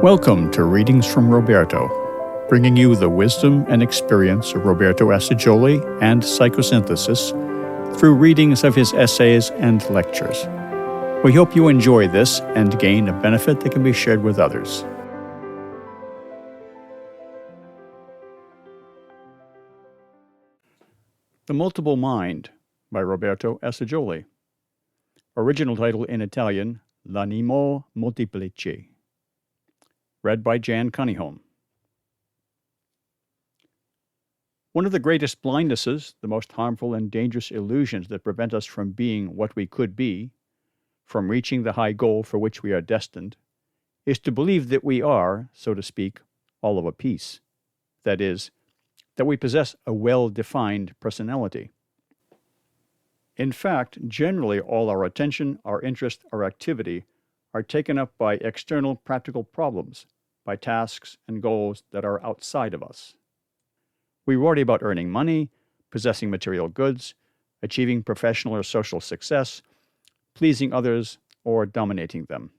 Welcome to Readings from Roberto, bringing you the wisdom and experience of Roberto Assagioli and Psychosynthesis through readings of his essays and lectures. We hope you enjoy this and gain a benefit that can be shared with others. The Multiple Mind by Roberto Assagioli. Original title in Italian, L'animo multiplici. Read by Jan Cunningham. One of the greatest blindnesses, the most harmful and dangerous illusions that prevent us from being what we could be, from reaching the high goal for which we are destined, is to believe that we are, so to speak, all of a piece. That is, that we possess a well-defined personality. In fact, generally all our attention, our interest, our activity are taken up by external practical problems, by tasks and goals that are outside of us. We worry about earning money, possessing material goods, achieving professional or social success, pleasing others, or dominating them.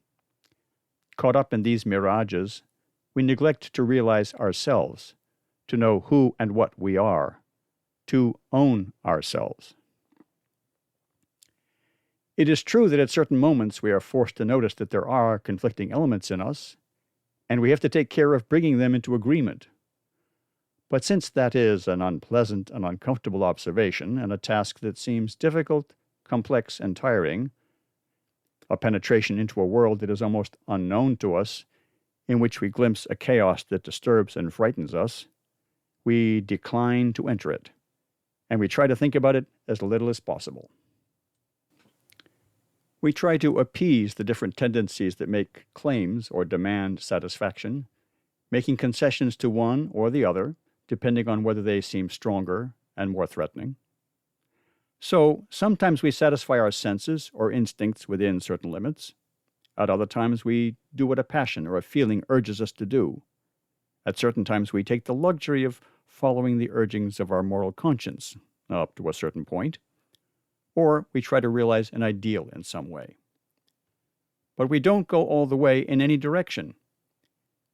Caught up in these mirages, we neglect to realize ourselves, to know who and what we are, to own ourselves. It is true that at certain moments we are forced to notice that there are conflicting elements in us, and we have to take care of bringing them into agreement. But since that is an unpleasant and uncomfortable observation and a task that seems difficult, complex, and tiring, a penetration into a world that is almost unknown to us, in which we glimpse a chaos that disturbs and frightens us, we decline to enter it, and we try to think about it as little as possible. We try to appease the different tendencies that make claims or demand satisfaction, making concessions to one or the other, depending on whether they seem stronger and more threatening. So, sometimes we satisfy our senses or instincts within certain limits. At other times, we do what a passion or a feeling urges us to do. At certain times, we take the luxury of following the urgings of our moral conscience, up to a certain point. Or we try to realize an ideal in some way. But we don't go all the way in any direction.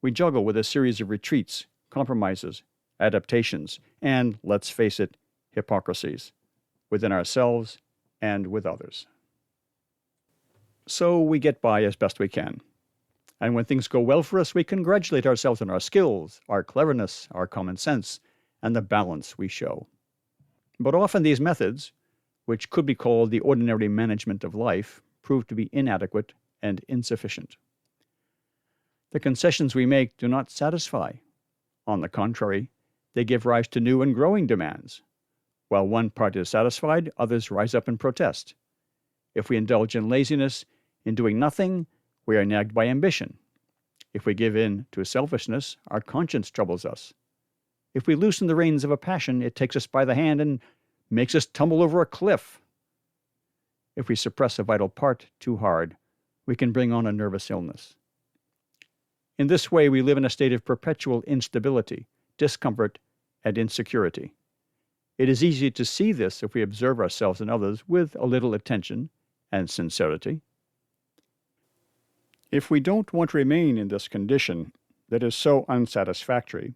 We juggle with a series of retreats, compromises, adaptations, and, let's face it, hypocrisies, within ourselves and with others. So we get by as best we can. And when things go well for us, we congratulate ourselves on our skills, our cleverness, our common sense, and the balance we show. But often these methods, which could be called the ordinary management of life, prove to be inadequate and insufficient. The concessions we make do not satisfy. On the contrary, they give rise to new and growing demands. While one party is satisfied, others rise up and protest. If we indulge in laziness, in doing nothing, we are nagged by ambition. If we give in to selfishness, our conscience troubles us. If we loosen the reins of a passion, it takes us by the hand and makes us tumble over a cliff. If we suppress a vital part too hard, we can bring on a nervous illness. In this way, we live in a state of perpetual instability, discomfort, and insecurity. It is easy to see this if we observe ourselves and others with a little attention and sincerity. If we don't want to remain in this condition that is so unsatisfactory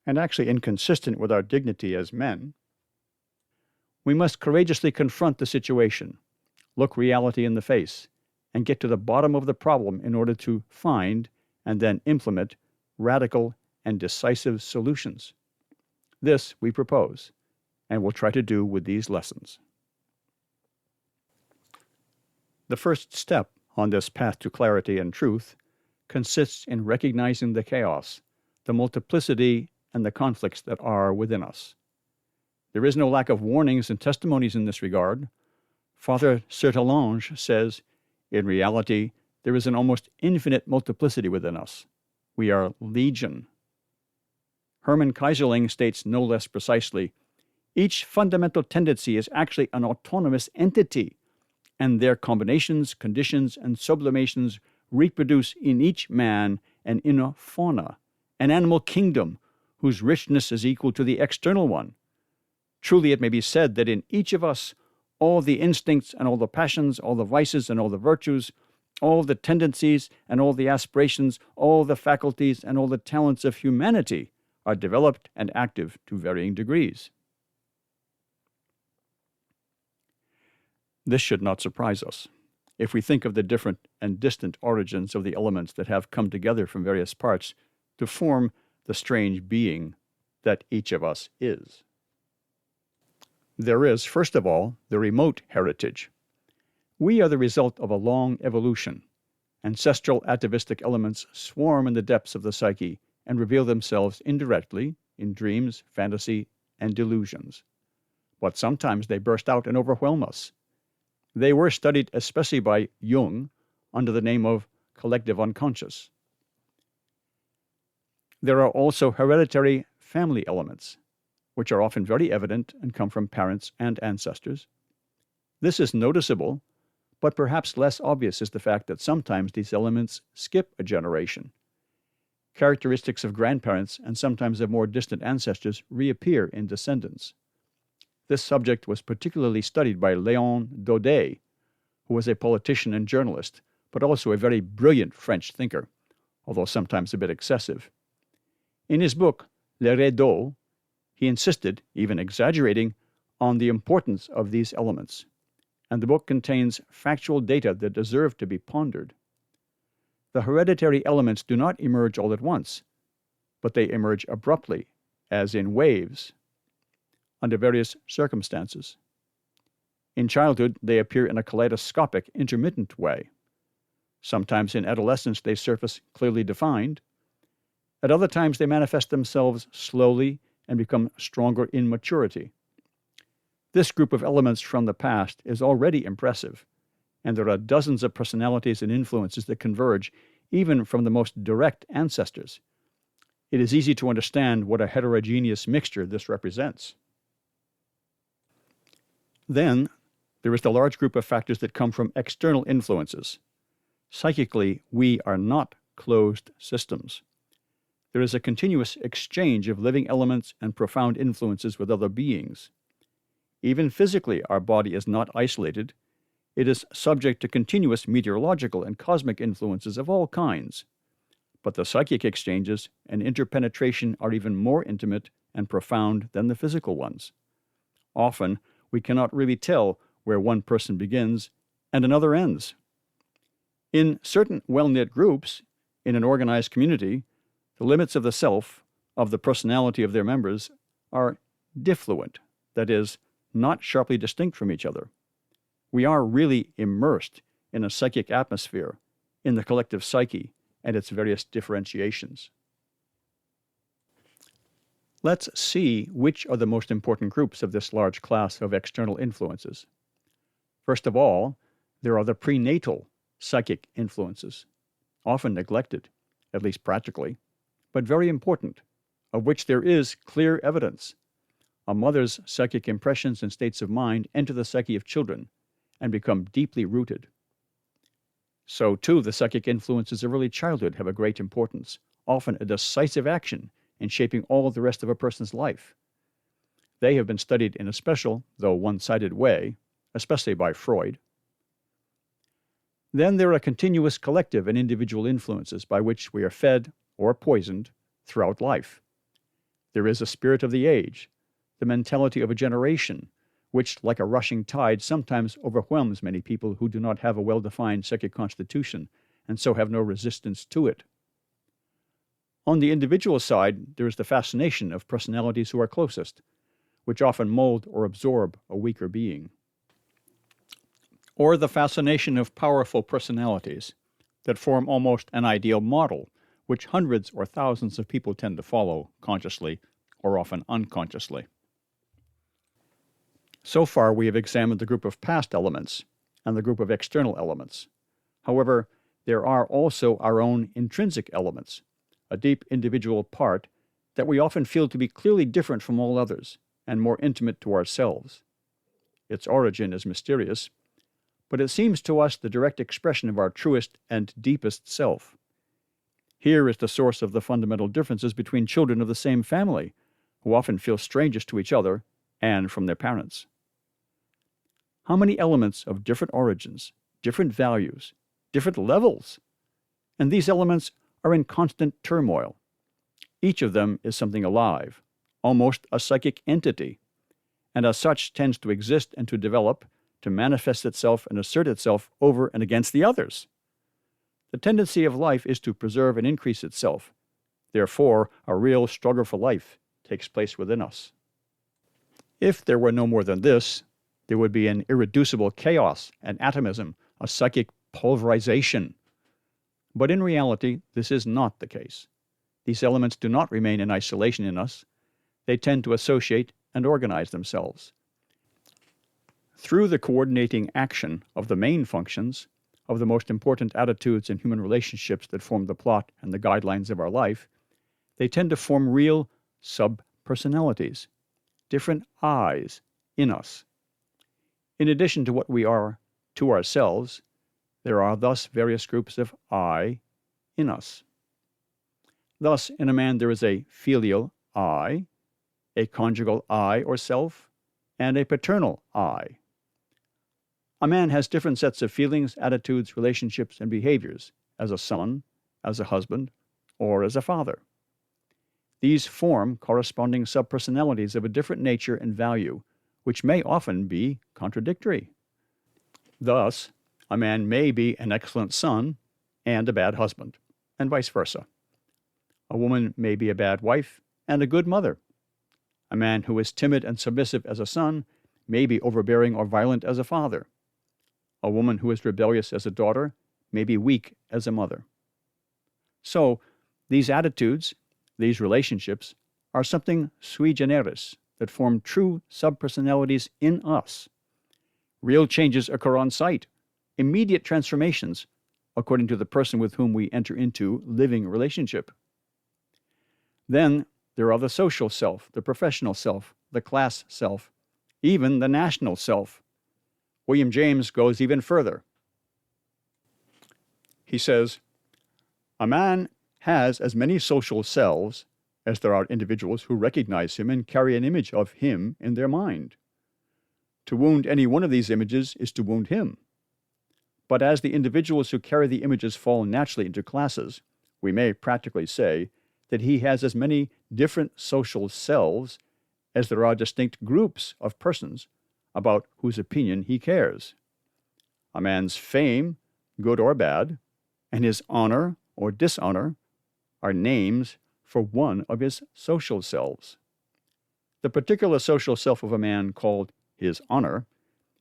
and actually inconsistent with our dignity as men, we must courageously confront the situation, look reality in the face, and get to the bottom of the problem in order to find and then implement radical and decisive solutions. This we propose, and will try to do with these lessons. The first step on this path to clarity and truth consists in recognizing the chaos, the multiplicity, and the conflicts that are within us. There is no lack of warnings and testimonies in this regard. Father Sertalange says, in reality, there is an almost infinite multiplicity within us. We are legion. Hermann Kaiserling states no less precisely, each fundamental tendency is actually an autonomous entity, and their combinations, conditions, and sublimations reproduce in each man an inner fauna, an animal kingdom whose richness is equal to the external one. Truly it may be said that in each of us all the instincts and all the passions, all the vices and all the virtues, All the tendencies and all the aspirations, all the faculties and all the talents of humanity are developed and active to varying degrees. This should not surprise us. If we think of the different and distant origins of the elements that have come together from various parts to form the strange being that each of us is. There is, first of all, the remote heritage. We are the result of a long evolution. Ancestral atavistic elements swarm in the depths of the psyche and reveal themselves indirectly in dreams, fantasy, and delusions. But sometimes they burst out and overwhelm us. They were studied especially by Jung under the name of collective unconscious. There are also hereditary family elements, which are often very evident and come from parents and ancestors. This is noticeable, but perhaps less obvious is the fact that sometimes these elements skip a generation. Characteristics of grandparents and sometimes of more distant ancestors reappear in descendants. This subject was particularly studied by Léon Daudet, who was a politician and journalist, but also a very brilliant French thinker, although sometimes a bit excessive. In his book, Le Rideau, he insisted, even exaggerating, on the importance of these elements, and the book contains factual data that deserve to be pondered. The hereditary elements do not emerge all at once, but they emerge abruptly, as in waves, under various circumstances. In childhood, they appear in a kaleidoscopic, intermittent way. Sometimes in adolescence they surface clearly defined. At other times they manifest themselves slowly and become stronger in maturity. This group of elements from the past is already impressive, and there are dozens of personalities and influences that converge even from the most direct ancestors. It is easy to understand what a heterogeneous mixture this represents. Then, there is the large group of factors that come from external influences. Psychically, we are not closed systems. There is a continuous exchange of living elements and profound influences with other beings. Even physically, our body is not isolated. It is subject to continuous meteorological and cosmic influences of all kinds. But the psychic exchanges and interpenetration are even more intimate and profound than the physical ones. Often, we cannot really tell where one person begins and another ends. In certain well-knit groups, in an organized community, the limits of the self, of the personality of their members, are diffluent, that is, not sharply distinct from each other. We are really immersed in a psychic atmosphere, in the collective psyche and its various differentiations. Let's see which are the most important groups of this large class of external influences. First of all, there are the prenatal psychic influences, often neglected, at least practically, but very important, of which there is clear evidence. A mother's psychic impressions and states of mind enter the psyche of children and become deeply rooted. So, too, the psychic influences of early childhood have a great importance, often a decisive action in shaping all the rest of a person's life. They have been studied in a special, though one-sided way, especially by Freud. Then there are continuous collective and individual influences by which we are fed or poisoned throughout life. There is a spirit of the age, the mentality of a generation, which, like a rushing tide, sometimes overwhelms many people who do not have a well-defined psychic constitution and so have no resistance to it. On the individual side, there is the fascination of personalities who are closest, which often mold or absorb a weaker being. Or the fascination of powerful personalities that form almost an ideal model, which hundreds or thousands of people tend to follow consciously or often unconsciously. So far, we have examined the group of past elements and the group of external elements. However, there are also our own intrinsic elements, a deep individual part that we often feel to be clearly different from all others and more intimate to ourselves. Its origin is mysterious, but it seems to us the direct expression of our truest and deepest self. Here is the source of the fundamental differences between children of the same family, who often feel strangers to each other and from their parents. How many elements of different origins, different values, different levels. And these elements are in constant turmoil. Each of them is something alive, almost a psychic entity, and as such tends to exist and to develop, to manifest itself and assert itself over and against the others. The tendency of life is to preserve and increase itself. Therefore, a real struggle for life takes place within us. If there were no more than this, there would be an irreducible chaos, an atomism, a psychic pulverization. But in reality, this is not the case. These elements do not remain in isolation in us. They tend to associate and organize themselves. Through the coordinating action of the main functions, of the most important attitudes in human relationships that form the plot and the guidelines of our life, they tend to form real subpersonalities, different I's in us. In addition to what we are to ourselves, there are thus various groups of I in us. Thus, in a man there is a filial I, a conjugal I or self, and a paternal I. A man has different sets of feelings, attitudes, relationships, and behaviors as a son, as a husband, or as a father. These form corresponding subpersonalities of a different nature and value, which may often be contradictory. Thus, a man may be an excellent son and a bad husband, and vice versa. A woman may be a bad wife and a good mother. A man who is timid and submissive as a son may be overbearing or violent as a father. A woman who is rebellious as a daughter may be weak as a mother. So, these attitudes, these relationships, are something sui generis that form true subpersonalities in us. Real changes occur on sight, immediate transformations, according to the person with whom we enter into living relationship. Then there are the social self, the professional self, the class self, even the national self. William James goes even further. He says, "A man has as many social selves as there are individuals who recognize him and carry an image of him in their mind. To wound any one of these images is to wound him. But as the individuals who carry the images fall naturally into classes, we may practically say that he has as many different social selves as there are distinct groups of persons about whose opinion he cares. A man's fame, good or bad, and his honor or dishonor are names for one of his social selves. The particular social self of a man called his honor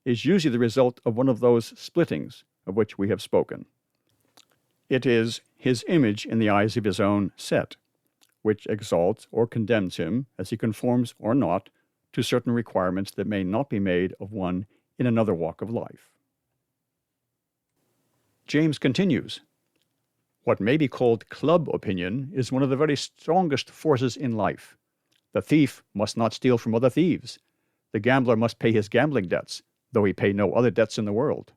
is usually the result of one of those splittings of which we have spoken. It is his image in the eyes of his own set, which exalts or condemns him as he conforms or not to certain requirements that may not be made of one in another walk of life." James continues, "What may be called club opinion is one of the very strongest forces in life. The thief must not steal from other thieves. The gambler must pay his gambling debts, though he pay no other debts in the world.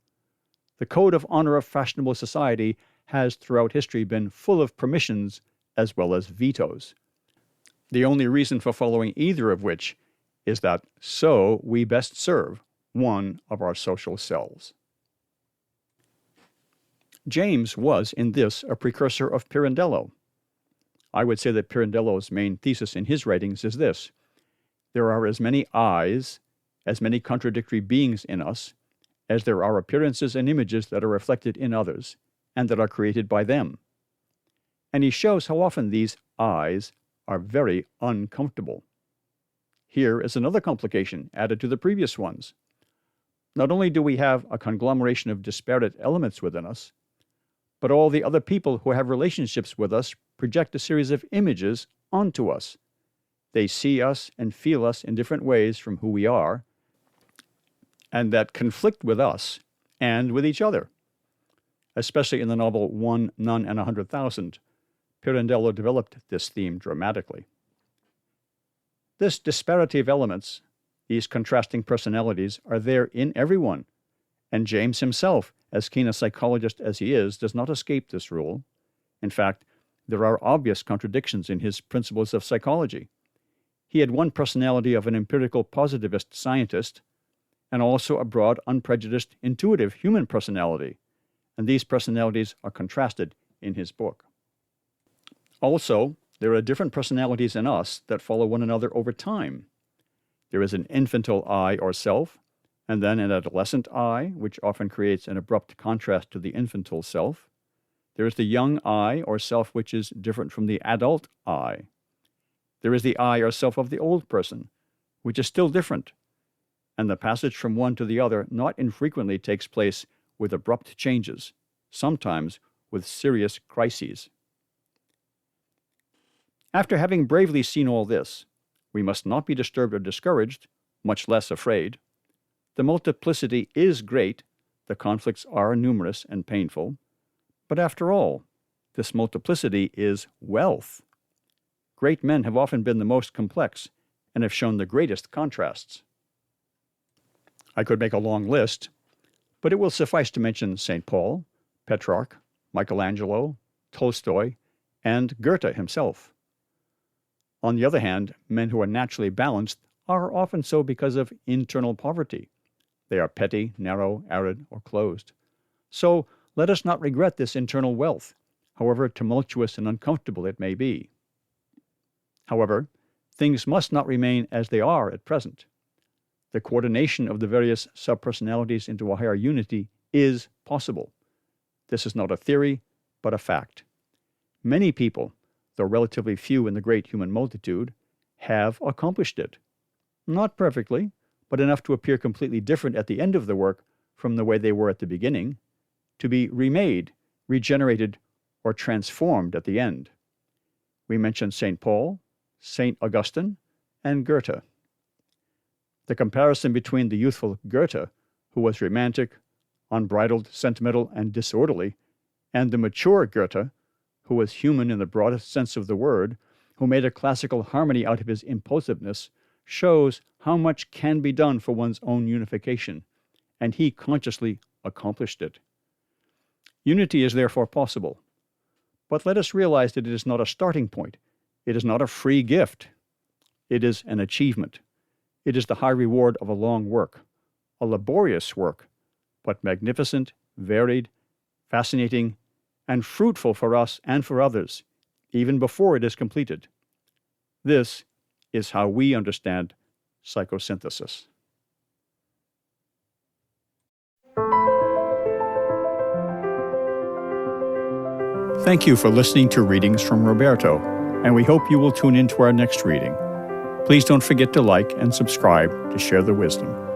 The code of honor of fashionable society has throughout history been full of permissions as well as vetoes. The only reason for following either of which is that so we best serve one of our social selves." James was in this a precursor of Pirandello. I would say that Pirandello's main thesis in his writings is this: there are as many I's, as many contradictory beings in us, as there are appearances and images that are reflected in others, and that are created by them. And he shows how often these I's are very uncomfortable. Here is another complication added to the previous ones. Not only do we have a conglomeration of disparate elements within us, but all the other people who have relationships with us project a series of images onto us. They see us and feel us in different ways from who we are, and that conflict with us and with each other. Especially in the novel One, None, and 100,000, Pirandello developed this theme dramatically. This disparity of elements, these contrasting personalities, are there in everyone, and James himself, as keen a psychologist as he is, does not escape this rule. In fact, there are obvious contradictions in his principles of psychology. He had one personality of an empirical positivist scientist, and also a broad, unprejudiced, intuitive human personality, and these personalities are contrasted in his book. Also, there are different personalities in us that follow one another over time. There is an infantile I or self, and then an adolescent I, which often creates an abrupt contrast to the infantile self. There is the young I or self, which is different from the adult I. There is the I or self of the old person, which is still different. And the passage from one to the other not infrequently takes place with abrupt changes, sometimes with serious crises. After having bravely seen all this, we must not be disturbed or discouraged, much less afraid. The multiplicity is great, the conflicts are numerous and painful, but after all, this multiplicity is wealth. Great men have often been the most complex and have shown the greatest contrasts. I could make a long list, but it will suffice to mention St. Paul, Petrarch, Michelangelo, Tolstoy, and Goethe himself. On the other hand, men who are naturally balanced are often so because of internal poverty. They are petty, narrow, arid, or closed. So let us not regret this internal wealth, however tumultuous and uncomfortable it may be. However, things must not remain as they are at present. The coordination of the various subpersonalities into a higher unity is possible. This is not a theory, but a fact. Many people, though relatively few in the great human multitude, have accomplished it. Not perfectly, but enough to appear completely different at the end of the work from the way they were at the beginning, to be remade, regenerated, or transformed at the end. We mentioned St. Paul, St. Augustine, and Goethe. The comparison between the youthful Goethe, who was romantic, unbridled, sentimental, and disorderly, and the mature Goethe, who was human in the broadest sense of the word, who made a classical harmony out of his impulsiveness, shows how much can be done for one's own unification, and he consciously accomplished it. Unity is therefore possible, but let us realize that it is not a starting point. It is not a free gift. It is an achievement. It is the high reward of a long work, a laborious work, but magnificent, varied, fascinating, and fruitful for us and for others, even before it is completed. This is how we understand psychosynthesis. Thank you for listening to Readings from Roberto, and we hope you will tune in to our next reading. Please don't forget to like and subscribe to share the wisdom.